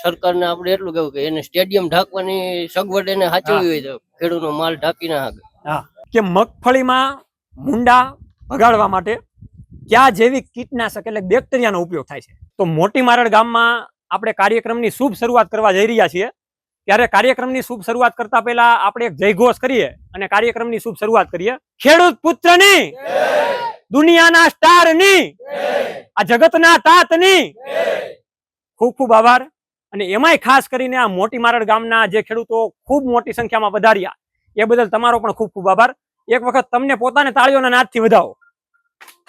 સરકારને આપણે એટલું કહેવું કે એને સ્ટેડિયમ ઢાંકવાની સગવડ એને સાચવવી હોય તો ખેડૂતનો માલ ઢાંકી ના શકે. હા, કે મગફળીમાં મુંડા ભગાડવા માટે કયા જૈવિક કીટનાશક એટલે બેક્ટેરિયાનો ઉપયોગ થાય છે. તો મોટી મારડ ગામમાં આપણે કાર્યક્રમની શુભ શરૂઆત કરવા જઈ રહ્યા છીએ. ત્યારે કાર્યક્રમની શુભ શરૂઆત કરતા પહેલા આપણે એક જયઘોષ કરીએ અને કાર્યક્રમની શુભ શરૂઆત કરીએ. ખેડૂત પુત્રની દુનિયાના સ્ટારની આ જગતના તાતની ખૂબ ખૂબ આભાર. અને એમાંય ખાસ કરીને આ મોટી મારડ ગામના જે ખેડૂતો ખૂબ મોટી સંખ્યામાં વધાર્યા એ બદલ તમારો પણ ખૂબ ખૂબ આભાર. એક વખત તમને પોતાને તાળીઓના નાદથી વધાવો,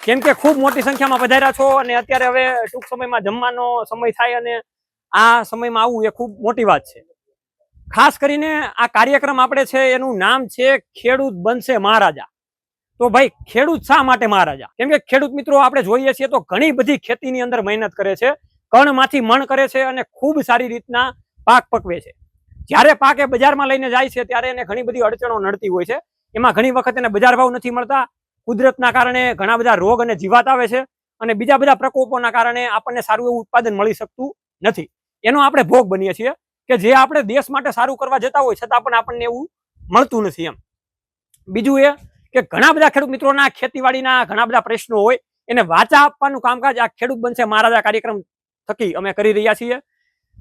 કેમ કે ખૂબ મોટી સંખ્યામાં વધાર્યા છો અને અત્યારે હવે ટૂંક સમયમાં જમવાનો સમય થાય અને આ સમયમાં આવવું એ ખૂબ મોટી વાત છે. ખાસ કરીને આ કાર્યક્રમ આપણે છે એનું નામ છે ખેડૂત બનશે મહારાજા. તો ભાઈ ખેડૂત શા માટે મહારાજા? કેમ કે ખેડૂત મિત્રો આપણે જોઈએ છીએ તો ઘણી બધી ખેતીની અંદર મહેનત કરે છે, કણમાંથી મણ કરે છે અને ખૂબ સારી રીતના પાક પકવે છે. જ્યારે પાક એ બજારમાં લઈને જાય છે ત્યારે એને ઘણી બધી અડચણો નડતી હોય છે. એમાં ઘણી વખત એને બજાર ભાવ નથી મળતા, કુદરતના કારણે ઘણા બધા રોગ અને જીવાત આવે છે અને બીજા બધા પ્રકોપોના કારણે આપણને સારું એવું ઉત્પાદન મળી શકતું નથી. એનો આપણે ભોગ બનીએ છીએ કે જે આપણે દેશ માટે સારું કરવા જતા હોય છતાં પણ આપણને એવું મળતું નથી. એમ બીજું એ કે ઘણા બધા ખેડૂત મિત્રોના ખેતીવાડીના ઘણા બધા પ્રશ્નો હોય એને વાચા આપવાનું કામકાજ આ ખેડૂત બનશે મહારાજા કાર્યક્રમ થકી અમે કરી રહ્યા છીએ.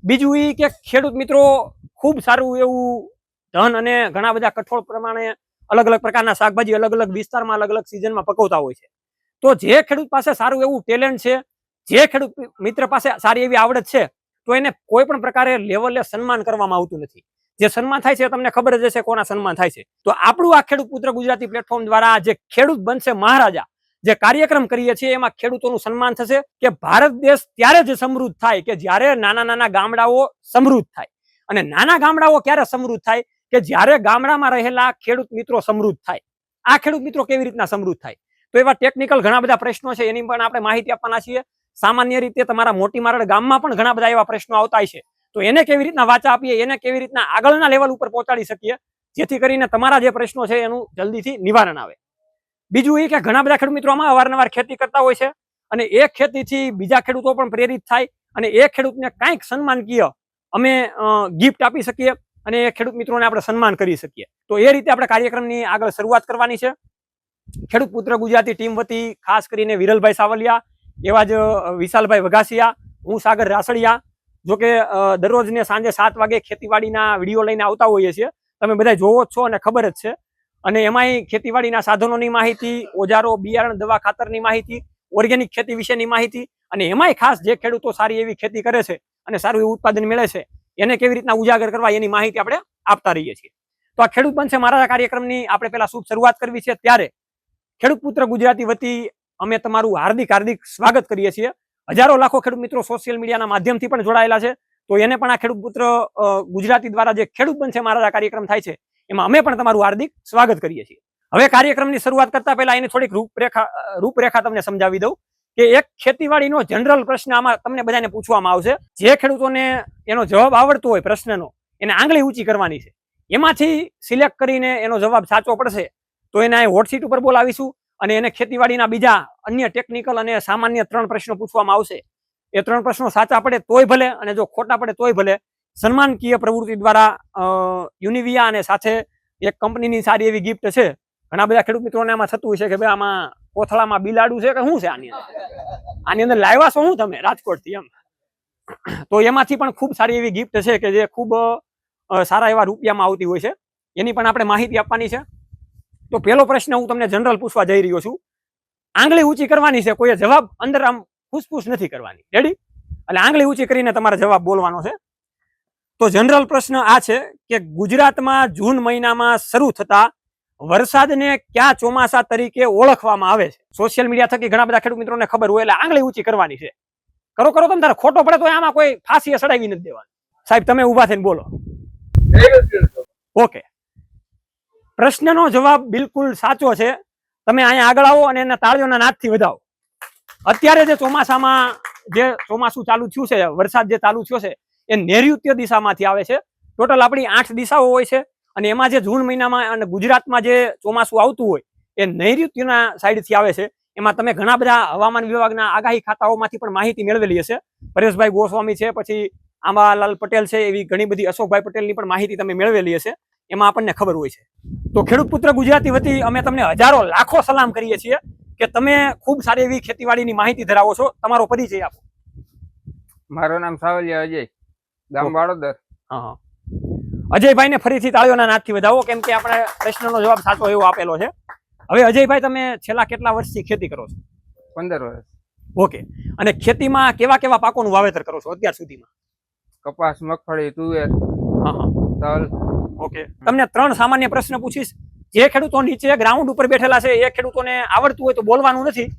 બીજું એ કે ખેડૂત મિત્રો ખૂબ સારું એવું ધન અને ઘણા બધા કઠોળ પ્રમાણે અલગ અલગ પ્રકારના શાકભાજી અલગ અલગ વિસ્તારમાં અલગ અલગ સિઝનમાં પકવતા હોય છે. તો જે ખેડૂત પાસે સારું એવું ટેલેન્ટ છે, જે ખેડૂત મિત્ર પાસે સારી એવી આવડત છે, તો એને કોઈ પણ પ્રકારે લેવલે સન્માન કરવામાં આવતું નથી. જે સન્માન થાય છે તમને ખબર જ હશે કોના સન્માન થાય છે. તો આપણું આ ખેડૂત પુત્ર ગુજરાતી પ્લેટફોર્મ દ્વારા જે ખેડૂત બનશે મહારાજા જે કાર્યક્રમ કરીએ છીએ એમાં ખેડૂતોનું સન્માન થશે. કે ભારત દેશ ત્યારે જ સમૃદ્ધ થાય કે જ્યારે નાના નાના ગામડાઓ સમૃદ્ધ થાય. અને નાના ગામડાઓ ક્યારે સમૃદ્ધ થાય? કે જ્યારે ગામડામાં રહેલા ખેડૂત મિત્રો સમૃદ્ધ થાય. આ ખેડૂત મિત્રો કેવી રીતના સમૃદ્ધ થાય? તો એવા ટેકનિકલ ઘણા બધા પ્રશ્નો છે, એની પણ આપણે માહિતી આપવાના છીએ. સામાન્ય રીતે તમારા મોટી મારડ ગામમાં પણ ઘણા બધા એવા પ્રશ્નો આવતા છે, તો એને કેવી રીતના વાચા આપીએ, એને કેવી રીતના આગળના લેવલ ઉપર પહોંચાડી શકીએ જેથી કરીને તમારા જે પ્રશ્નો છે એનું જલ્દીથી નિવારણ આવે. બીજું એ કે ઘણા બધા ખેડૂત મિત્રો આમાં અવારનવાર ખેતી કરતા હોય છે અને એ ખેતીથી બીજા ખેડૂતો પણ પ્રેરિત થાય અને એ ખેડૂતને કાંઈક સન્માનકીય અમે ગિફ્ટ આપી શકીએ અને એ ખેડૂત મિત્રોને આપણે સન્માન કરી શકીએ. તો એ રીતે આપણે કાર્યક્રમની આગળ શરૂઆત કરવાની છે. ખેડૂત પુત્ર ગુજરાતી ટીમ વતી ખાસ કરીને વિરલભાઈ સાવલિયા, એવા જ વિશાલભાઈ વઘાસિયા, હું સાગર રાસડિયા. જોકે દરરોજને સાંજે 7 વાગે ખેતીવાડીના વિડીયો લઈને આવતા હોઈએ છીએ, તમે બધા જોવો જ છો અને ખબર જ છે. અને એમાંય ખેતીવાડીના સાધનોની માહિતી, ઓજારો, બિયારણ, દવા, ખાતરની માહિતી, ઓર્ગેનિક ખેતી વિશેની માહિતી અને એમાંય ખાસ જે ખેડૂતો સારી એવી ખેતી કરે છે અને સારું એવું ઉત્પાદન મળે છે એને કેવી રીતના ઉજાગર કરવા એની માહિતી આપણે આપતા રહીએ છીએ. તો આ ખેડૂત બનશે મારા કાર્યક્રમની આપણે પહેલા શુભ શરૂઆત કરવી છે. ત્યારે ખેડૂત પુત્ર ગુજરાતી વતી અમે તમારું હાર્દિક હાર્દિક સ્વાગત કરીએ છીએ. હજારો લાખો ખેડૂત મિત્રો સોશિયલ મીડિયાના માધ્યમથી પણ જોડાયેલા છે, તો એને પણ આ ખેડૂત પુત્ર ગુજરાતી દ્વારા જે ખેડૂત બનશે મારા કાર્યક્રમ થાય છે એમાં અમે પણ તમારું હાર્દિક સ્વાગત કરીએ છીએ. હવે કાર્યક્રમની શરૂઆત કરતા પહેલા એની થોડીક રૂપરેખા તમને સમજાવી દઉં કે એક ખેતીવાડીનો જનરલ પ્રશ્ન આમાં તમને બધાને પૂછવામાં આવશે. જે ખેડૂતોને એનો જવાબ આવડતો હોય પ્રશ્નનો એને આંગળી ઊંચી કરવાની છે. એમાંથી સિલેક્ટ કરીને એનો જવાબ સાચો પડશે તો એને હોટસીટ ઉપર બોલાવીશું અને એને ખેતીવાડીના બીજા અન્ય ટેકનિકલ અને સામાન્ય 3 પ્રશ્નો પૂછવામાં આવશે. એ 3 પ્રશ્નો સાચા પડે તોય ભલે અને જો ખોટા પડે તોય ભલે સન્માનકીય પ્રવૃત્તિ દ્વારા યુનિવિયા અને સાથે એક કંપનીની સારી એવી ગિફ્ટ છે. ઘણા બધા ખેડૂત મિત્રોને આમાં થતું હોય છે કે ભાઈ આમાં કોથળામાં બિલાડું છે કે શું છે, આની અંદર લાવ્યા છો હું તમે રાજકોટથી એમ. તો એમાંથી પણ ખૂબ સારી એવી ગિફ્ટ છે કે જે ખૂબ સારા એવા રૂપિયામાં આવતી હોય છે, એની પણ આપણે માહિતી આપવાની છે. તો પહેલો પ્રશ્ન હું તમને જનરલ પૂછવા જઈ રહ્યો છું. આંગળી ઊંચી કરવાની છે, કોઈએ જવાબ અંદર આમ ફૂસફૂસ નથી કરવાની. રેડી? એટલે આંગળી ઊંચી કરીને તમારે જવાબ બોલવાનો છે. તો જનરલ પ્રશ્ન આ છે કે ગુજરાતમાં જૂન મહિનામાં શરૂ થતા વરસાદને ક્યાં ચોમાસા તરીકે ઓળખવામાં આવે છે? સોશિયલ મીડિયા થકી ઘણા બધા ખેડૂત મિત્રોને ખબર હોય એટલે આંગળી ઊંચી કરવાની છે. કરો તમે તારે ખોટો પડે તો આમાં કોઈ ફાંસીએ સડાવી નથી દેવાની. સાહેબ તમે ઊભા થઈને બોલો. ઓકે, પ્રશ્નનો જવાબ બિલકુલ સાચો છે. તમે અહીંયા આગળ આવો અને એના તાળીઓના નાદથી વધાવો. અત્યારે જે ચોમાસામાં જે ચોમાસું ચાલુ થયું છે, વરસાદ જે ચાલુ થયો છે એ નૈઋત્ય દિશામાંથી આવે છે. ટોટલ આપણી 8 દિશાઓ હોય છે અને એમાં જે જૂન મહિનામાં અને ગુજરાતમાં જે ચોમાસું આવતું હોય એ નૈઋત્યના સાઈડથી આવે છે. એમાં તમે ઘણા બધા હવામાન વિભાગના આગાહી ખાતાઓમાંથી પણ માહિતી મેળવેલી હશે. પરેશભાઈ ગોસ્વામી છે, પછી આંબાલાલ પટેલ છે, એવી ઘણી બધી અશોકભાઈ પટેલની પણ માહિતી તમે મેળવેલી હશે, એમાં આપણને ખબર હોય છે. તો ખેડૂત પુત્ર ગુજરાતી વતી અમે તમને હજારો લાખો સલામ કરીએ છીએ કે તમે ખૂબ સારી એવી ખેતીવાડીની માહિતી ધરાવો છો. તમારો પરિચય આપો. મારું નામ સાવલિયા અજય, ગામ વાડોદર. હા, અજયભાઈ ને ફરીથી તાળીઓના નાદથી વધાવો, કેમ કે આપણે પ્રશ્નનો જવાબ સાચો એવો આપેલો છે. હવે અજયભાઈ, તમે છેલ્લા કેટલા વર્ષથી ખેતી કરો છો? 15 વર્ષ. ઓકે. અને ખેતીમાં કેવા કેવા પાકોનું વાવેતર કરો છો અત્યાર સુધીમાં? કપાસ, મગફળી, તુવેર, હા, તલ. ઓકે. તમને 3 સામાન્ય પ્રશ્ન પૂછીશ. જે ખેડૂતો નીચે ગ્રાઉન્ડ ઉપર બેઠેલા છે એ ખેડૂતોને આવડતું હોય તો બોલવાનું નથી,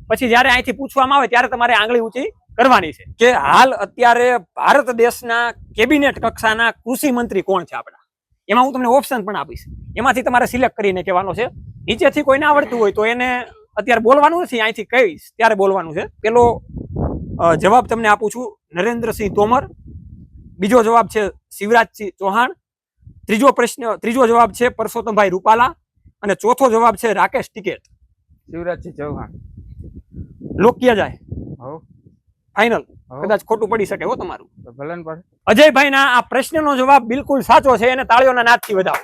પછી જ્યારે અહીંથી પૂછવામાં આવે ત્યારે તમારે આંગળી ઊંચી કરવાની છે. કે હાલ અત્યારે ભારત દેશના કેબિનેટ કક્ષાના કૃષિ મંત્રી કોણ છે આપણા? એમાં હું તમને ઓપ્શન પણ આપીશ, એમાંથી તમારે સિલેક્ટ કરીને કહેવાનો છે. નીચેથી કોઈને આવડતું હોય તો એને અત્યારે બોલવાનું નથી, અહીંથી કહીશ ત્યારે બોલવાનું છે. પેલો જવાબ તમને આપું છું, નરેન્દ્રસિંહ તોમર. બીજો જવાબ છે શિવરાજસિંહ ચૌહાણ. ત્રીજો જવાબ છે પરસોત્તમભાઈ રૂપાલા. અને ચોથો જવાબ છે રાકેશ ટિકેટ. શિવરાજસિંહ ચૌહાણ. લોક કિયા જાય? હો, ફાઇનલ? હો. કદાચ ખોટું પડી શકે હો તમારું. તો ભલે ને પડે. અજયભાઈના આ પ્રશ્નનો જવાબ બિલકુલ સાચો છે, એને તાળીઓના નાદથી વધાવો.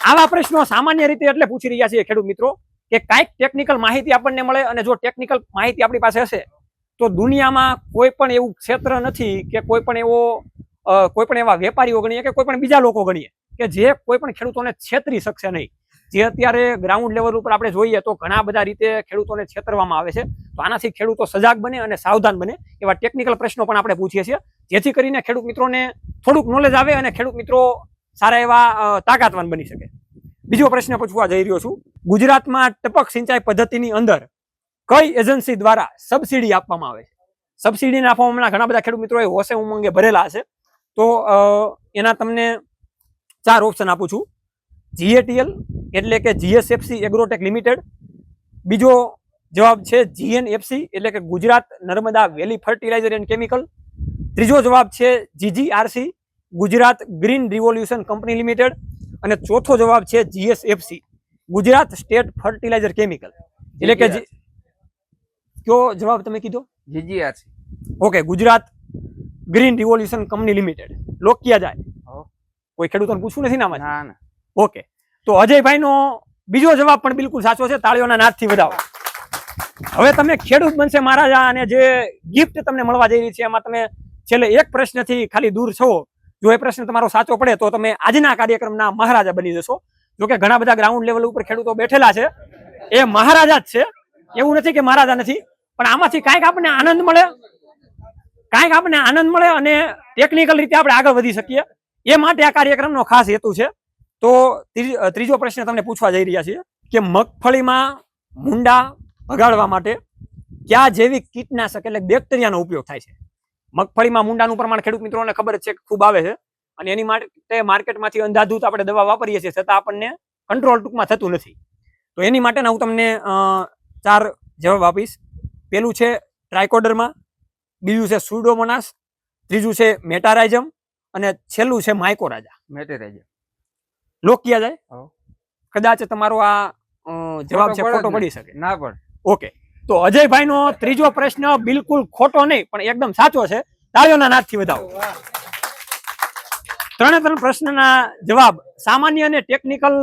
આવા પ્રશ્નો સામાન્ય રીતે એટલે પૂછી રહ્યા છીએ ખેડૂત મિત્રો કે કાંઈક ટેકનિકલ માહિતી આપણને મળે, અને જો ટેકનિકલ માહિતી આપણી પાસે હશે તો દુનિયામાં કોઈ પણ એવું ક્ષેત્ર નથી કે કોઈ પણ એવા વેપારીઓ ગણીએ કે કોઈ પણ બીજા લોકો ગણીએ કે જે કોઈ પણ ખેડૂતોને છેતરી શકશે નહીં. જે અત્યારે ગ્રાઉન્ડ લેવલ ઉપર આપણે જોઈએ તો ઘણા બધા રીતે ખેડૂતોને છેતરવામાં આવે છે. તો આનાથી ખેડૂતો સજાગ બને અને સાવધાન બને એવા ટેકનિકલ પ્રશ્નો પણ આપણે પૂછીએ છીએ, જેથી કરીને ખેડૂત મિત્રોને થોડુંક નોલેજ આવે અને ખેડૂત મિત્રો સારા એવા તાકાતવાન બની શકે. બીજો પ્રશ્ન પૂછવા જઈ રહ્યો છું. ગુજરાતમાં ટપક સિંચાઈ પદ્ધતિની અંદર કઈ એજન્સી દ્વારા સબસિડી આપવામાં આવે છે? સબસિડીને આપવામાં ઘણા બધા ખેડૂત મિત્રોએ હોશે ઉમંગે ભરેલા હશે, તો એના તમને 4 ઓપ્શન આપું છું. GATL એટલે કે GSFC એગ્રોટેક લિમિટેડ. બીજો જવાબ છે GNFC એટલે કે Gujarat Narmada valley fertilizer and chemical. ત્રીજો જવાબ છે GGRC Gujarat green revolution company limited. અને ચોથો જવાબ છે GSFC Gujarat state fertilizer chemical. એટલે કે કયો જવાબ તમે કીધો? GGRC. Okay, Gujarat green revolution company limited. Lock કિયા જાય? કોઈ ખેડૂતોને પૂછવું નથી ને આમાં? ના ના. ઓકે, તો અજયભાઈનો બીજો જવાબ પણ બિલકુલ સાચો છે. તાળીઓના નાદથી વધાવો. હવે તમે ખેડૂત બનશે મહારાજા, અને જે ગિફ્ટ તમને મળવા જઈ રહી છે એમાં તમે છેલ્લે એક પ્રશ્નથી ખાલી દૂર છો. જો એ પ્રશ્ન તમારો સાચો પડે તો તમે આજના કાર્યક્રમના મહારાજા બની જશો. જોકે ઘણા બધા ગ્રાઉન્ડ લેવલ ઉપર ખેડૂતો બેઠેલા છે, એ મહારાજા જ છે, એવું નથી કે મહારાજા નથી. પણ આમાંથી કાંઈક આપણને આનંદ મળે અને ટેકનિકલ રીતે આપણે આગળ વધી શકીએ, એ માટે આ કાર્યક્રમનો ખાસ હેતુ છે. તો ત્રીજો પ્રશ્ન તમને પૂછવા જઈ રહ્યા છીએ કે મગફળીમાં મુંડા ભગાડવા માટે કયા જૈવિક કીટનાશક એટલે બેક્ટેરિયાનો ઉપયોગ થાય છે? મગફળીમાં મુંડાનું પ્રમાણ ખેડૂત મિત્રોને ખબર છે ખૂબ આવે છે, અને એની માટે માર્કેટમાંથી અંધાધૂત આપણે દવા વાપરીએ છીએ, છતાં આપણને કંટ્રોલ ટૂંકમાં થતું નથી. તો એની માટેના હું તમને 4 જવાબ આપીશ. પેલું છે ટ્રાઇકોડર્મા, બીજું છે સુડોમોનાસ, ત્રીજું છે મેટારાઇઝમ, અને છેલ્લું છે માઇકોરાજા. મેટેરાઇઝર. લોક કિયા જાય? હો. કદાચ તમારો આ જવાબ છે ખોટો પડી શકે. ના પડે. ઓકે, તો અજયભાઈનો ત્રીજો પ્રશ્ન બિલકુલ ખોટો નહીં પણ એકદમ સાચો છે. તાળીઓના નાદથી વધાવો. 3 પ્રશ્નના જવાબ સામાન્ય અને ટેકનિકલ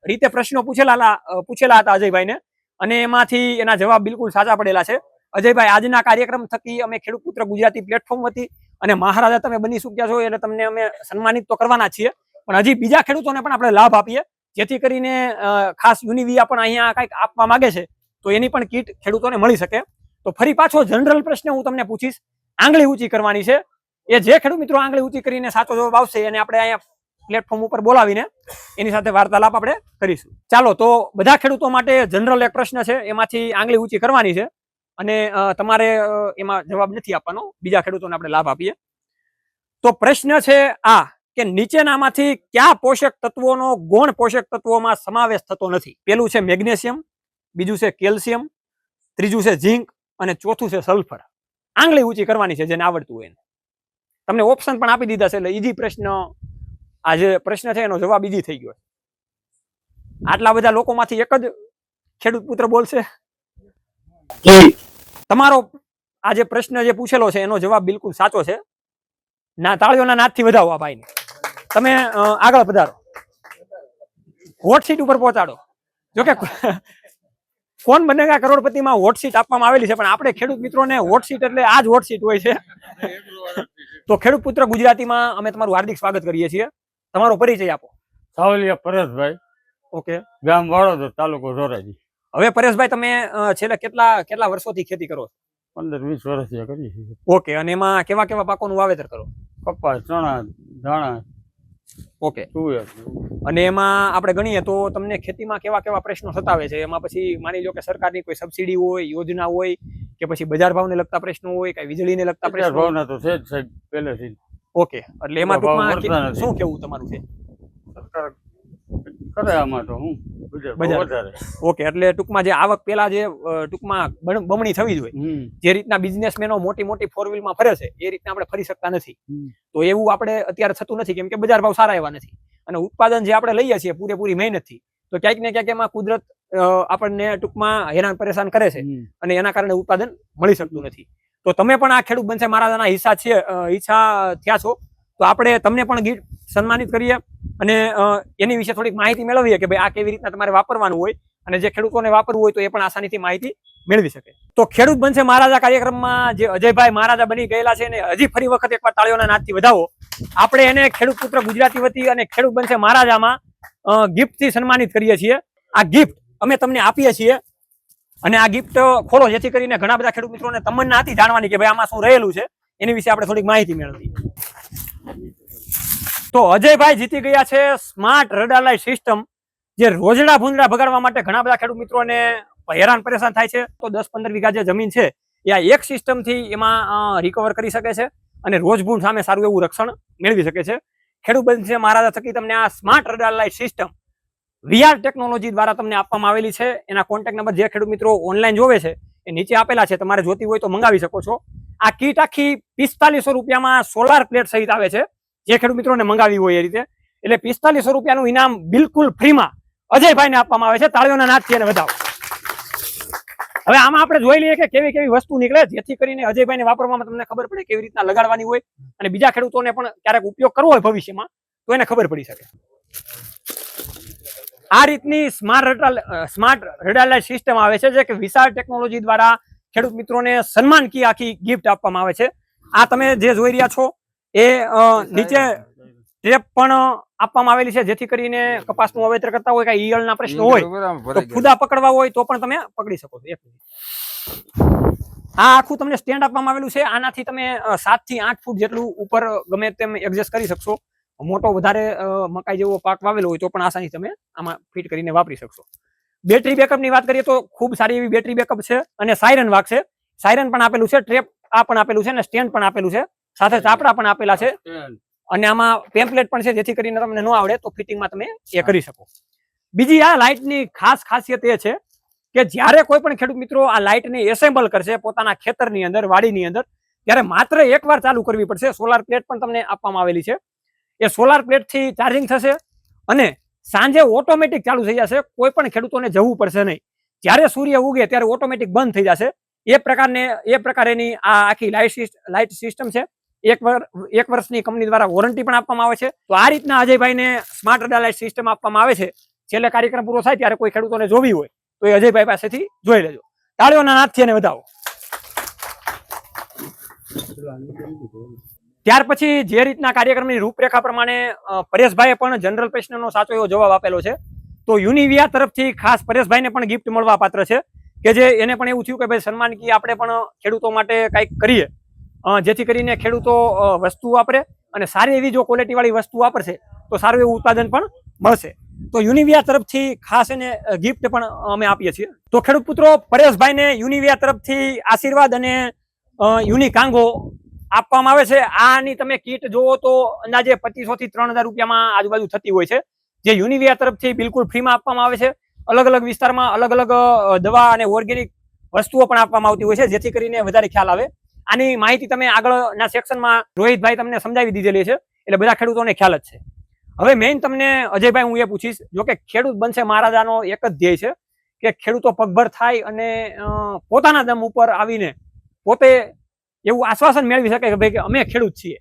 રીતે પ્રશ્નો પૂછેલા હતા અજયભાઈને, અને એમાંથી એના જવાબ બિલકુલ સાચા પડેલા છે. અજયભાઈ, આજના કાર્યક્રમ થકી અમે ખેડૂત પુત્ર ગુજરાતી પ્લેટફોર્મ વતી અને મહારાજા તમે બની ચૂક્યા છો એટલે તમને અમે સન્માનિત તો કરવાના છીએ, પણ હજી બીજા ખેડૂતોને પણ આપણે લાભ આપીએ, જેથી કરીને ખાસ યુનિવિયા પણ અહીંયા કંઈક આપવા માંગે છે તો એની પણ કીટ ખેડૂતોને મળી શકે. તો ફરી પાછો જનરલ પ્રશ્ન હું તમને પૂછીશ, આંગળી ઊંચી કરવાની છે. એ જે ખેડૂત મિત્રો આંગળી ઊંચી કરીને સાચો જવાબ આવશે એને આપણે અહીંયા પ્લેટફોર્મ ઉપર બોલાવીને એની સાથે વાર્તાલાપ આપણે કરીશું. ચાલો, તો બધા ખેડૂતો માટે જનરલ એક પ્રશ્ન છે, એમાંથી આંગળી ઊંચી કરવાની છે, અને તમારે એમાં જવાબ નથી આપવાનો, બીજા ખેડૂતોને આપણે લાભ આપીએ. તો પ્રશ્ન છે આ કે નીચેનામાંથી કયા પોષક તત્વોનો ગૌણ પોષક તત્વોમાં સમાવેશ થતો નથી? પેલું છે મેગ્નેશિયમ, બીજું છે કેલ્શિયમ, ત્રીજું છે ઝીંક, અને ચોથું છે સલ્ફર. આંગળી ઊંચી કરવાની છે જેને આવડતું હોય એને. તમને ઓપ્શન પણ આપી દીધા છે, એટલે ઈઝી પ્રશ્ન, આ જે પ્રશ્ન છે એનો જવાબ ઈઝી થઈ ગયો. આટલા બધા લોકોમાંથી એક જ ખેડૂત પુત્ર બોલશે. તમારો આ જે પ્રશ્ન જે પૂછેલો છે એનો જવાબ બિલકુલ સાચો છે. ના, તાળીઓના નાદથી વધાવો આ ભાઈને. તમે આગળ પધારો, હોટ સીટ ઉપર પહોંચાડો. જોકે કોણ બનેગા કરોડપતિમાં હોટ સીટ આપવામાં આવેલી છે, પણ આપણે ખેડૂત મિત્રોને હોટ સીટ એટલે આ જ હોટ સીટ હોય છે. તો ખેડૂત પુત્ર ગુજરાતીમાં અમે તમારું હાર્દિક સ્વાગત કરીએ છીએ. તમારો પરિચય આપો. સાવલિયા પરેશભાઈ, ઓકે. ગામ વાળોદર, તાલુકો ધોરાજી. હવે પરેશભાઈ, તમે છેલ્લે કેટલા વર્ષોથી ખેતી કરો છો? 15-20 વર્ષથી કરીએ છીએ. ઓકે. અને એમાં કેવા કેવા પાકોનું વાવેતર કરો? કપાસ, ચણા, ધાણા, ઓકે. તુવેર. અને એમાં આપણે ગણીએ તો તમને ખેતીમાં કેવા કેવા પ્રશ્નો સતાવે છે? એમાં પછી માની લો કે સરકારની કોઈ સબસિડી હોય, યોજના હોય, કે પછી બજાર ભાવને લગતા પ્રશ્નો હોય, કે વીજળીને લગતા બજાર પ્રશ્નો? ભાવના તો છે જ સાહેબ પહેલેથી. ઓકે. એટલે એમાં ભાવ ટૂંકમાં મળતા નથી. શું કેવું તમારું છે? સરકાર કરે આમાં તો હું બજાર ભાવ બજાર. વધારે. ઓકે. એટલે ટૂંકમાં જે આવક પેલા જે ટૂંકમાં બમણી થવી જોઈએ, જે રીતના બિઝનેસમેનો મોટી મોટી 4 વ્હીલમાં ફરે છે એ રીતના આપણે ફરી શકતા નથી. તો એવું આપણે અત્યારે થતું નથી, કેમ કે બજાર ભાવ સારા એવા નથી. અને ઉત્પાદન જે આપણે લઈએ છીએ પૂરેપૂરી મહેનતથી, તો ક્યાંક ને ક્યાંક એમાં કુદરત આપણને ટૂંકમાં હેરાન પરેશાન કરે છે, અને એના કારણે ઉત્પાદન મળી શકતું નથી. તો તમે પણ આ ખેડૂત બનશે મહારાજાના ઈચ્છા થયા છો, તો આપણે તમને પણ ગીફ્ટ સન્માનિત કરીએ અને એની વિશે થોડીક માહિતી મેળવીએ કે ભાઈ આ કેવી રીતના તમારે વાપરવાનું હોય, અને જે ખેડૂતોને વાપરવું હોય તો એ પણ આસાનીથી માહિતી મેળવી શકે. તો ખેડૂત બનશે મહારાજા કાર્યક્રમમાં જે અજયભાઈ મહારાજા બની ગયેલા છે, એને હજી ફરી વખત એકવાર તાળીઓના નાદથી વધાવો. આપણે એને ખેડૂત પુત્ર ગુજરાતી વતી અને ખેડૂત બનશે મહારાજામાં ગિફ્ટથી સન્માનિત કરીએ છીએ. આ ગિફ્ટ અમે તમને આપીએ છીએ, અને આ ગિફ્ટ ખોલો જેથી કરીને ઘણા બધા ખેડૂત મિત્રોને તમન્ના હતી જાણવાની કે ભાઈ આમાં શું રહેલું છે, એની વિશે આપણે થોડીક માહિતી મેળવીએ. તો અજયભાઈ જીતી ગયા છે સ્માર્ટ રડાર લાઇટ સિસ્ટમ, જે રોજડા ભૂંદડા ભગાડવા માટે ઘણા બધા ખેડૂત મિત્રોને હેરાન પરેશાન થાય છે. તો 10-15 વીઘા જે જમીન છે એ આ એક સિસ્ટમથી એમાં રિકવર કરી શકે છે, અને રોજ ભૂંડ સામે સારું એવું રક્ષણ મેળવી શકે છે. ખેડૂત બનશે મહારાજા થકી તમને આ smart radar light system VR technology દ્વારા તમને આપવામાં આવેલી છે. એના કોન્ટેક્ટ નંબર જે ખેડૂત મિત્રો ઓનલાઈન જોવે છે એ નીચે આપેલા છે, તમારે જોતી હોય તો મંગાવી શકો છો. આ કીટ આખી 4500 રૂપિયામાં સોલાર પ્લેટ સહિત આવે છે, જે ખેડૂત મિત્રોને મંગાવી હોય એ રીતે. એટલે 4500 રૂપિયાનું ઇનામ બિલકુલ ફ્રીમાં અજયભાઈને આપવામાં આવે છે. તાળીઓના નાદથી એને વધાવો. હવે આમાં આપણે જોઈ લઈએ કે કેવી કેવી વસ્તુ નીકળે, જેથી કરીને અજયભાઈને વાપરવામાં તમને ખબર પડે કેવી રીતના લગાડવાની હોય, અને બીજા ખેડૂતોને પણ ક્યારેક ઉપયોગ કરવો હોય ભવિષ્યમાં તો એને ખબર પડી શકે. આ રીતની સ્માર્ટ રડાર લાઇટ સિસ્ટમ આવે છે, જે કે વિશાળ ટેકનોલોજી દ્વારા ખેડૂત મિત્રોને સન્માન કી આખી ગિફ્ટ આપવામાં આવે છે. આ તમે જે જોઈ રહ્યા છો એ નીચે ટેપ પણ આપવામાં આવેલી છે, જેથી કરીને કપાસનું વાવેતર કરતા હોય, કઈ ઈયળના પ્રશ્નો હોય તો ફૂદા પકડવા હોય તો પણ તમે પકડી શકો છો. આ આખું તમને સ્ટેન્ડ આપવામાં આવેલું છે. આનાથી તમે 7 થી 8 ફૂટ જેટલું ઉપર ગમે તેમ એડજસ્ટ કરી શકશો. મોટો વધારે મકાઈ જેવો પાક વાવેલો હોય તો પણ આસાની તમે આમાં ફિટ કરીને વાપરી શકશો. બેટરી બેકઅપની વાત કરીએ તો ખૂબ સારી એવી બેટરી બેકઅપ છે, અને સાયરન વાગશે. સાયરન પણ આપેલું છે, ટ્રેપ આ પણ આપેલું છે, અને સ્ટેન્ડ પણ આપેલું છે, સાથે ચાપડા પણ આપેલા છે, અને આમાં પેમ્પલેટ પણ છે, જેથી કરીને તમને ન આવડે તો ફિટિંગમાં તમે એ કરી શકો. બીજી આ લાઇટની ખાસ ખાસિયત એ છે કે જ્યારે કોઈ પણ ખેડૂત મિત્રો આ લાઇટને એસેમ્બલ કરશે પોતાના ખેતરની અંદર, વાડીની અંદર, ત્યારે માત્ર એકવાર ચાલુ કરવી પડશે. સોલાર પ્લેટ પણ તમને આપવામાં આવેલી છે. એ સોલાર પ્લેટથી ચાર્જિંગ થશે અને સાંજે ઓટોમેટિક ચાલુ થઈ જશે. કોઈ પણ ખેડૂતોને જવું પડશે નહીં. જ્યારે સૂર્ય ઉગે ત્યારે ઓટોમેટિક બંધ થઈ જશે. એ પ્રકારેની આ આખી લાઇટ સિસ્ટમ છે. એક વર્ષની કંપની દ્વારા વોરંટી પણ આપવામાં આવે છે. તો આ રીતના અજયભાઈને સ્માર્ટ રડાર લાઇટ સિસ્ટમ આપવામાં આવે છે. છેલ્લે કાર્યક્રમ પૂરો થાય ત્યારે કોઈ ખેડૂતોને જોવી હોય તો એ અજયભાઈ પાસેથી જોઈ લેજો. તાળીઓના નાદથી એને વધાવો. ત્યાર પછી જે રીતના કાર્યક્રમની રૂપરેખા પ્રમાણે પરેશભાઈએ પણ જનરલ પ્રશ્નનો સાચો એવો જવાબ આપેલો છે. તો યુનિવિયા તરફથી ખાસ પરેશભાઈને પણ ગિફ્ટ મળવા પાત્ર છે, કે જે એને પણ એવું થયું કે ભાઈ સન્માન કી આપણે પણ ખેડૂતો માટે કંઈક કરીએ, જેથી કરીને ખેડૂતો વસ્તુ વાપરે, અને સારી એવી જો ક્વોલિટી વાળી વસ્તુ વાપરશે તો સારું એવું ઉત્પાદન પણ મળશે. તો યુનિવિયા તરફથી ખાસ એને ગિફ્ટ પણ અમે આપીએ છીએ. તો ખેડૂત પુત્રો, પરેશભાઈને યુનિવિયા તરફથી આશીર્વાદ અને યુનિકાંગો આપવામાં આવે છે. આની તમે કીટ જોવો તો અંદાજે 2500 થી 3000 રૂપિયામાં આજુબાજુ થતી હોય છે, જે યુનિવિયા તરફથી બિલકુલ ફ્રીમાં આપવામાં આવે છે. અલગ અલગ વિસ્તારમાં અલગ અલગ દવા અને ઓર્ગેનિક વસ્તુઓ પણ આપવામાં આવતી હોય છે, જેથી કરીને વધારે ખ્યાલ આવે. આની માહિતી તમે આગળના સેક્શનમાં રોહિતભાઈ તમને સમજાવી દીધેલી છે, એટલે બધા ખેડૂતોને ખ્યાલ જ છે. હવે મેઇન તમને અજયભાઈ હું એ પૂછીશ, જો કે ખેડૂત બનશે મહારાજાનો એક જ ધ્યેય છે કે ખેડૂતો પગભર થાય અને પોતાના દમ ઉપર આવીને પોતે એવું આશ્વાસન મેળવી શકે કે ભાઈ કે અમે ખેડૂત છીએ,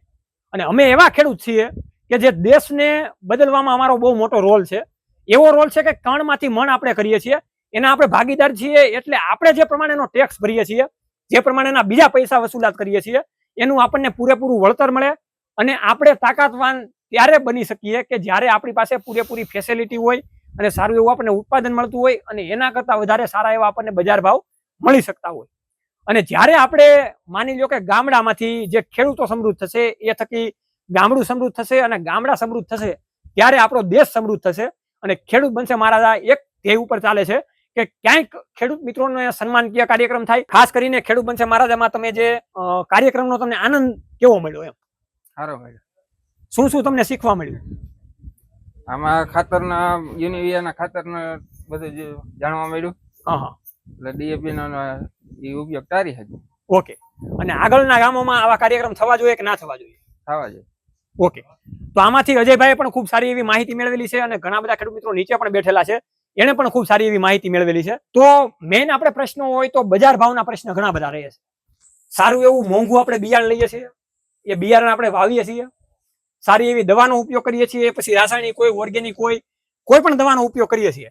અને અમે એવા ખેડૂત છીએ કે જે દેશને બદલવામાં અમારો બહુ મોટો રોલ છે. એવો રોલ છે કે કણમાંથી મણ આપણે કરીએ છીએ, એના આપણે ભાગીદાર છીએ. એટલે આપણે જે પ્રમાણેનો ટેક્સ ભરીએ છીએ, જે પ્રમાણેના બીજા પૈસા વસૂલાત કરીએ છીએ, એનું આપણને પૂરેપૂરું વળતર મળે. અને આપણે તાકાતવાન ત્યારે બની શકીએ કે જ્યારે આપણી પાસે પૂરેપૂરી ફેસિલિટી હોય અને સારું એવું આપણને ઉત્પાદન મળતું હોય અને એના કરતાં વધારે સારા એવા આપણને બજાર ભાવ મળી શકતા હોય. અને જ્યારે આપણે માની લો કે ગામડામાંથી જે ખેડૂતો સમૃદ્ધ થશે, એ થકી ગામડું સમૃદ્ધ થશે અને ગામડા સમૃદ્ધ થશે, ત્યારે આપણો દેશ સમૃદ્ધ થશે. અને ખેડૂત બનશે મહારાજા એક ધ્યેય ઉપર ચાલે છે કે ક્યાંક ખેડૂત મિત્રોને સન્માનકીય કાર્યક્રમ થાય. ખાસ કરીને ખેડૂત બનશે મહારાજામાં તમે જે કાર્યક્રમનો તમને આનંદ કેવો મળ્યો? એમ સારો મળ્યો. શું શું તમને શીખવા મળ્યું? આમાં ખાતરના યુનિવિયાના ખાતરના બધું જ જાણવા મળ્યું. હા, એટલે ડીએપી નો એ ઉપયોગ સારી હતી. ઓકે. અને આગળના ગામોમાં આવા કાર્યક્રમ થવા જોઈએ કે ના થવા જોઈએ? થવા જોઈએ. ઓકે. તો આમાંથી અજયભાઈ પણ ખૂબ સારી એવી માહિતી મેળવેલી છે અને ઘણા બધા ખેડૂત મિત્રો નીચે પણ બેઠેલા છે, એને પણ ખૂબ સારી એવી માહિતી મેળવેલી છે. તો મેઇન આપણે પ્રશ્નો હોય તો બજાર ભાવના પ્રશ્ન ઘણા બધા રહે છે. સારું એવું મોંઘું આપણે બિયારણ લઈએ છીએ, એ બિયારણ આપણે વાવીએ છીએ, સારી એવી દવાનો ઉપયોગ કરીએ છીએ, પછી રાસાયણિક હોય, ઓર્ગેનિક હોય, કોઈ પણ દવાનો ઉપયોગ કરીએ છીએ.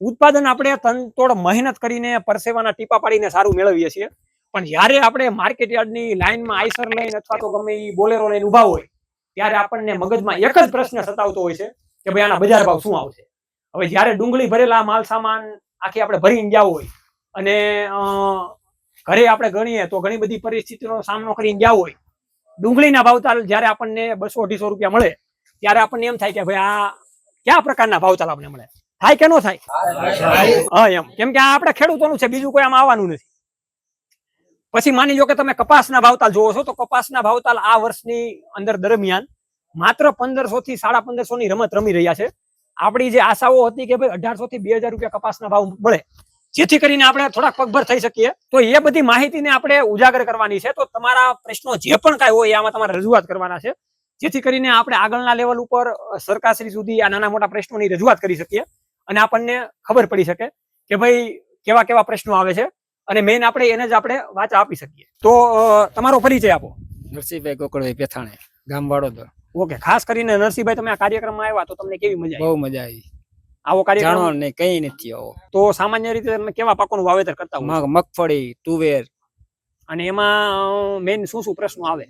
ઉત્પાદન આપણે તનતોડ મહેનત કરીને પરસેવાના ટીપા પાડીને સારું મેળવીએ છીએ. પણ જ્યારે આપણે માર્કેટ યાર્ડની લાઈનમાં આઈસર લઈને અથવા તો ગમે એ બોલેરો લઈને ઉભા હોય, ત્યારે આપણને મગજમાં એક જ પ્રશ્ન સતાવતો હોય છે કે ભાઈ આના બજાર ભાવ શું આવશે. હવે જ્યારે ડુંગળી ભરેલા માલ સામાન આખી આપણે ભરીને ગયા હોય અને ઘરે આપણે ગણીએ તો ઘણી બધી પરિસ્થિતિનો સામનો કરીને ગયા હોય, ડુંગળીના ભાવતાલ જ્યારે આપણને 200-250 રૂપિયા મળે, ત્યારે આપણને એમ થાય કે ભાઈ આ કયા પ્રકારના ભાવતાલ આપણને મળે? થાય કે ન થાય? હા, એમ. કેમ કે આ આપણે ખેડૂતોનું છે, બીજું કોઈ આમાં આવવાનું નથી. પછી માની લો કે તમે કપાસના ભાવતાલ જોવો છો, તો કપાસના ભાવતાલ આ વર્ષની અંદર દરમિયાન માત્ર 1500 થી 1550 ની રમત રમી રહ્યા છે. આપણી જે આશાઓ હતી કે ભાઈ 1800 થી 2000 રૂપિયા કપાસના ભાવ મળે, જેથી કરીને આપણે થોડાક પગભર થઈ શકીએ. તો એ બધી માહિતીને આપણે ઉજાગર કરવાની છે. તો તમારા પ્રશ્નો જે પણ કાંઈ હોય આમાં તમારે રજૂઆત કરવાના છે, જેથી કરીને આપણે આગળના લેવલ ઉપર સરકારશ્રી સુધી આ નાના મોટા પ્રશ્નોની રજૂઆત કરી શકીએ અને આપણને ખબર પડી શકે કે ભાઈ કેવા કેવા પ્રશ્નો આવે છે અને મેઇન આપણે એને જ આપણે વાચા આપી શકીએ. તો તમારો પરિચય આપો. નરસિંહભાઈ ગોકળભાઈ પેથાણે, ગામ વાડોદર. ઓકે. ખાસ કરીને નરસિંહભાઈ, તમે આ કાર્યક્રમમાં આવ્યા તો તમને કેવી મજા આવી? બહુ મજા આવી. આવો કાર્યક્રમ જાણવાનું નહીં, કઈ નથી આવો. તો સામાન્ય રીતે તમે કેવા પાકોનું વાવેતર કરતા હો? મગફળી, તુવેર. અને એમાં મેઇન શું શું પ્રશ્નો આવે?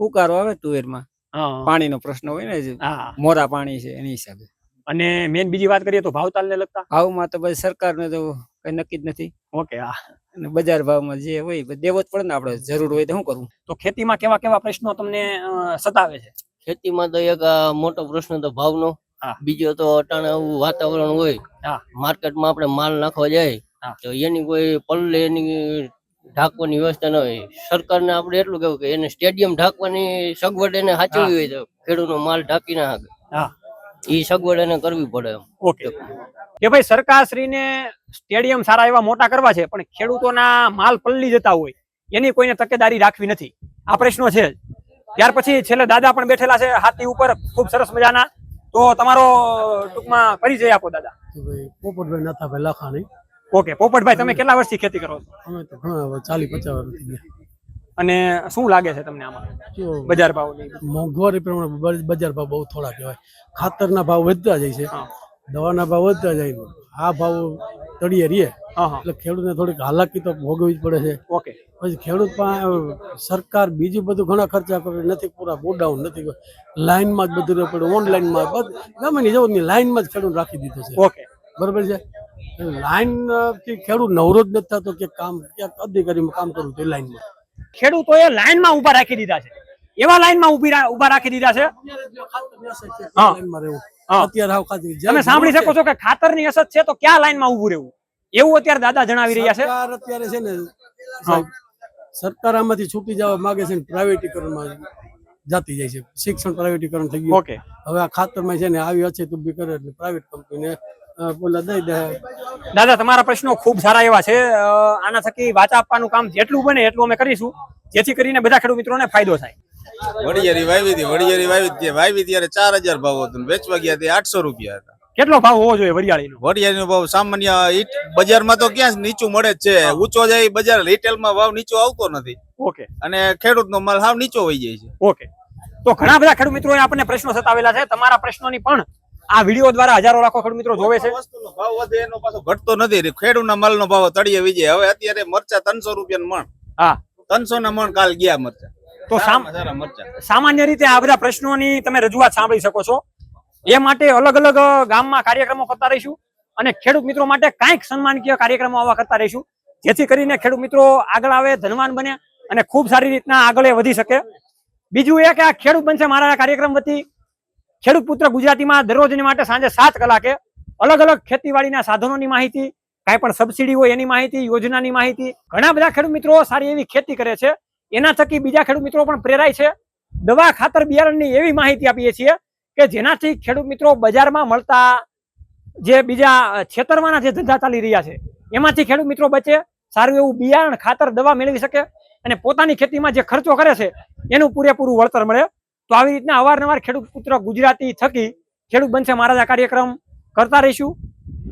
ઉકારો આવે તુવેરમાં, હા, પાણીનો પ્રશ્ન હોય ને, હા. મોરા પાણી છે એની હિસાબે. અને મેઇન બીજી વાત કરીએ તો ભાવતાલને લગતા ભાવમાં તો બધી સરકારને તો કઈ નક્કી જ નથી. ઓકે. હા. અને બજાર ભાવમાં જે હોય એ દેવો જ પડે ને, આપણે જરૂર હોય તો શું કરવું. તો ખેતીમાં કેવા કેવા પ્રશ્નો તમને સતાવે છે? ખેતીમાં તો એક મોટો પ્રશ્ન તો ભાવનો. હા. બીજો તો અટાણે આવું વાતાવરણ હોય, હા, માર્કેટમાં આપણે માલ નાખવા જાય હા, તો એની કોઈ પલ્લે એની ઢાંકવાની વ્યવસ્થા ન હોય. સરકારને આપણે એટલું કેવું કે એને સ્ટેડિયમ ઢાંકવાની સગવડ એને સાચવવી હોય તો ખેડૂતનો માલ ઢાંકી ના શકે, હા, એ સગવડ એને કરવી પડે. ઓકે. કે ભાઈ સરકારશ્રીને સ્ટેડિયમ સારા એવા મોટા કરવા છે, પણ ખેડૂતોના માલ પલ્લી જતા હોય એની કોઈને તકેદારી રાખવી નથી. આ પ્રશ્નો છે. ત્યાર પછી છેલ્લે દાદા પણ બેઠેલા છે હાથી ઉપર, ખૂબ સરસ મજાના. તો તમારો ટૂંકમાં પરિચય આપો દાદા. પોપટભાઈ નાથાભાઈ લાખાણી. ઓકે. પોપટભાઈ, તમે કેટલા વર્ષથી ખેતી કરો છો? અમે તો ઘણા 40-50 વર્ષ થઈ ગયા. અને શું લાગે છે તમને આમાં જો બજાર ભાવની? મોંઘવારી પ્રમાણે બજાર ભાવ બહુ થોડા કહેવાય. ખાતરના ભાવ વધતા જાય છે, હા, દવાના ભાવ વધતા જાય, આ ભાવ તળિયે રહીએ હા, હા. એટલે ખેડૂતને થોડીક હાલાકી તો ભોગવવી જ પડે છે. ઓકે. પછી ખેડૂત પાસે સરકાર બીજું બધું ઘણા ખર્ચા કરે નથી, પૂરા ગોડાઉન નથી, લાઈનમાં જ બધું રહેવું પડે, ઓનલાઈનમાં ગમે ની જવું લાઈનમાં જ ખેડૂત રાખી દીધો છે. ઓકે. બરોબર છે. લાઈન થી ખેડૂત નવરો જ નથી થતો કે કામ ક્યાંક અધિકારીમાં કામ કરવું તો લાઈનમાં. ખેડૂતોએ લાઈનમાં ઉભા રાખી દીધા છે, એવા લાઈનમાં ઉભા રાખી દીધા છે. હા. લાઈનમાં રહેવું હા. અત્યારે હાવ ખાતરી તમે સાંભળી શકો છો કે ખાતરની અછત છે તો ક્યાં લાઈનમાં ઉભું રહેવું, એવું અત્યારે દાદા જણાવી રહ્યા છે. સરકાર અત્યારે છે ને સાહેબ, સરકાર આમાંથી છૂટી જવા માંગે છે ને પ્રાઇવેટીકરણમાં જાતી જાય છે. શિક્ષણ પ્રાઇવેટીકરણ થઈ ગયું. ઓકે. હવે આ ખાતરમાં છે ને આવી અછત ઊભી કરે એટલે પ્રાઇવેટ કંપનીને બોલા દઈ દે. દાદા, તમારા પ્રશ્નો ખૂબ સારા એવા છે. આના થકી વાચા આપવાનું કામ જેટલું બને એટલું અમે કરીશું, જેથી કરીને બધા ખેડૂત મિત્રોને ફાયદો થાય. વડિયારી વાવી ત્યારે 4000 ભાવ હતો, વેચવા ગયા તે 800 રૂપિયા હતા. કેટલો ભાવ હોવો જોઈએ વરિયાળીનો? વડિયારીનો ભાવ સામાન્ય બજારમાં તો ક્યાં નીચું મળે જ છે, ઊંચો જાય બજાર, રિટેલમાં ભાવ નીચો આવતો નથી. ઓકે. અને ખેડૂતનો માલ હાવ નીચો વહી જાય છે. ઓકે. તો ઘણા બધા ખેડૂત મિત્રોએ આપણને પ્રશ્નો સતાવેલા છે. તમારા પ્રશ્નોની પણ આ વિડીયો દ્વારા હજારો લાખો ખેડૂત મિત્રો જોવે છે. વસ્તુનો ભાવ વધે એનો પાછો ઘટતો નથી. ખેડૂતના માલનો ભાવ તળિયે વીજે. હવે અત્યારે મરચા 300 રૂપિયાનું મણ. હા 300 ના મણ કાલ ગયા મરચા. તો સારા મરચા. સામાન્ય રીતે આ બધા પ્રશ્નોની તમે રજૂઆત સાંભળી શકો છો. એ માટે અલગ અલગ ગામમાં કાર્યક્રમો કરતા રહીશું અને ખેડૂત મિત્રો માટે કાંઈક સન્માનકીય કાર્યક્રમો આવા કરતા રહીશું, જેથી કરીને ખેડૂત મિત્રો આગળ આવે, ધનવાન બને અને ખૂબ સારી રીતના આગળ વધી શકે. બીજું એ કે આ ખેડૂત બનશે મારા કાર્યક્રમ વતી ખેડૂત પુત્ર ગુજરાતીમાં દરરોજની માટે સાંજે 7 કલાકે અલગ અલગ ખેતીવાડીના સાધનોની માહિતી, કાંઈ પણ સબસિડી હોય એની માહિતી, યોજનાની માહિતી. ઘણા બધા ખેડૂત મિત્રો સારી એવી ખેતી કરે છે, એના થકી બીજા ખેડૂત મિત્રો પણ પ્રેરાય છે. દવા, ખાતર, બિયારણની એવી માહિતી આપીએ છીએ કે જેનાથી ખેડૂત મિત્રો બજારમાં મળતા જે બીજા છેતરવાના જે ધંધા ચાલી રહ્યા છે એમાંથી ખેડૂત મિત્રો બચે, સારું એવું બિયારણ, ખાતર, દવા મેળવી શકે અને પોતાની ખેતીમાં જે ખર્ચો કરે છે એનું પૂરેપૂરું વળતર મળે. તો આવી રીતના અવારનવાર ખેડૂત પુત્ર ગુજરાતી થકી ખેડૂત બનશે મારા આ કાર્યક્રમ કરતા રહીશું.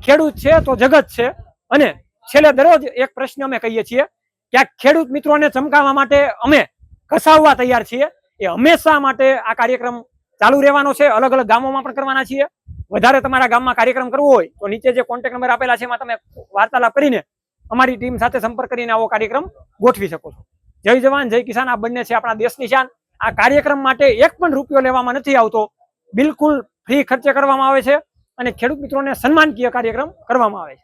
ખેડૂત છે તો જગત છે. અને છેલ્લે દરરોજ એક પ્રશ્ન અમે કહીએ છીએ કે આ ખેડૂત મિત્રોને ચમકાવવા માટે અમે ઘસાવવા તૈયાર છીએ. એ હંમેશા માટે આ કાર્યક્રમ ચાલુ રહેવાનો છે. અલગ અલગ ગામોમાં પણ કરવાના છીએ. વધારે તમારા ગામમાં કાર્યક્રમ કરવો હોય તો નીચે જે કોન્ટેક્ટ નંબર આપેલા છે એમાં તમે વાર્તાલાપ કરીને અમારી ટીમ સાથે સંપર્ક કરીને આવો કાર્યક્રમ ગોઠવી શકો છો. જય જવાન જય કિસાન આ બંને છે આપણા દેશની શાન. આ કાર્યક્રમ માટે એક પણ રૂપિયો લેવામાં નથી આવતો, બિલકુલ ફ્રી ખર્ચે કરવામાં આવે છે અને ખેડૂત મિત્રોને સન્માનકીય કાર્યક્રમ કરવામાં આવે છે.